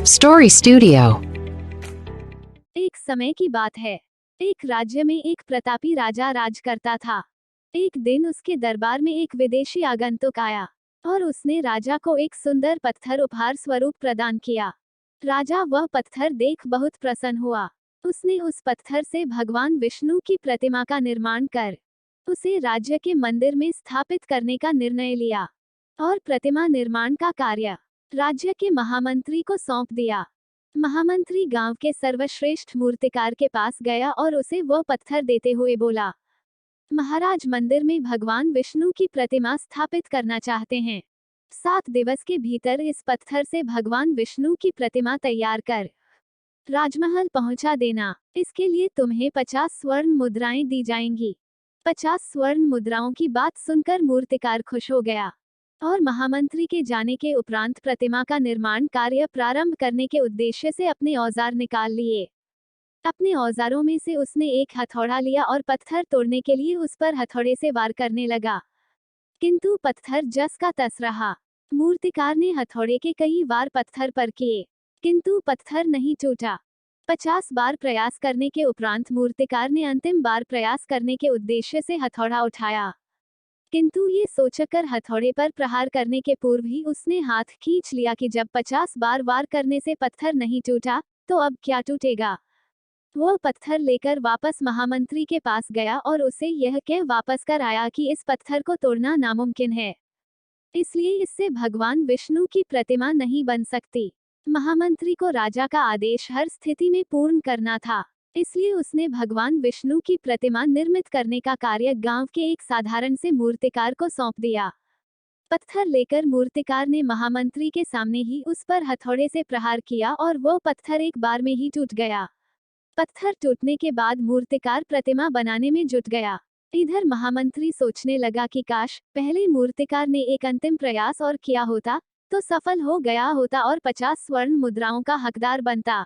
Story Studio। एक समय की बात है। एक राज्य में एक प्रतापी राजा राज करता था। एक दिन उसके दरबार में एक विदेशी आगंतुक आया और उसने राजा को एक सुंदर पत्थर उपहार स्वरूप प्रदान किया। राजा वह पत्थर देख बहुत प्रसन्न हुआ। उसने उस पत्थर से भगवान विष्णु की प्रतिमा का निर्माण कर उसे राज्य के मंदिर में स्थापित करने का निर्णय लिया और प्रतिमा निर्माण का कार्य राज्य के महामंत्री को सौंप दिया। महामंत्री गांव के सर्वश्रेष्ठ मूर्तिकार के पास गया और उसे वह पत्थर देते हुए बोला, महाराज मंदिर में भगवान विष्णु की प्रतिमा स्थापित करना चाहते हैं। 7 दिवस के भीतर इस पत्थर से भगवान विष्णु की प्रतिमा तैयार कर राजमहल पहुंचा देना। इसके लिए तुम्हें 50 स्वर्ण मुद्राएं दी जाएंगी। 50 स्वर्ण मुद्राओं की बात सुनकर मूर्तिकार खुश हो गया और महामंत्री के जाने के उपरांत प्रतिमा का निर्माण कार्य प्रारंभ करने के उद्देश्य से अपने औजार निकाल लिए। अपने औजारों में से उसने एक हथौड़ा लिया और पत्थर तोड़ने के लिए उस पर हथौड़े से वार करने लगा, किंतु पत्थर जस का तस रहा। मूर्तिकार ने हथौड़े के कई वार पत्थर पर किए, किंतु पत्थर नहीं टूटा। 50 बार प्रयास करने के उपरांत मूर्तिकार ने अंतिम बार प्रयास करने के उद्देश्य से हथौड़ा उठाया, किंतु ये सोचकर हथौड़े पर प्रहार करने के पूर्व ही उसने हाथ खींच लिया कि जब 50 बार वार करने से पत्थर नहीं टूटा तो अब क्या टूटेगा। वह पत्थर लेकर वापस महामंत्री के पास गया और उसे यह कह वापस कर आया कि इस पत्थर को तोड़ना नामुमकिन है, इसलिए इससे भगवान विष्णु की प्रतिमा नहीं बन सकती। महामंत्री को राजा का आदेश हर स्थिति में पूर्ण करना था, इसलिए उसने भगवान विष्णु की प्रतिमा निर्मित करने का कार्य गांव के एक साधारण से मूर्तिकार को सौंप दिया। पत्थर लेकर मूर्तिकार ने महामंत्री के सामने ही उस पर हथौड़े से प्रहार किया और वो पत्थर एक बार में ही टूट गया। पत्थर टूटने के बाद मूर्तिकार प्रतिमा बनाने में जुट गया। इधर महामंत्री सोचने लगा कि काश पहले मूर्तिकार ने एक अंतिम प्रयास और किया होता तो सफल हो गया होता और 50 स्वर्ण मुद्राओं का हकदार बनता।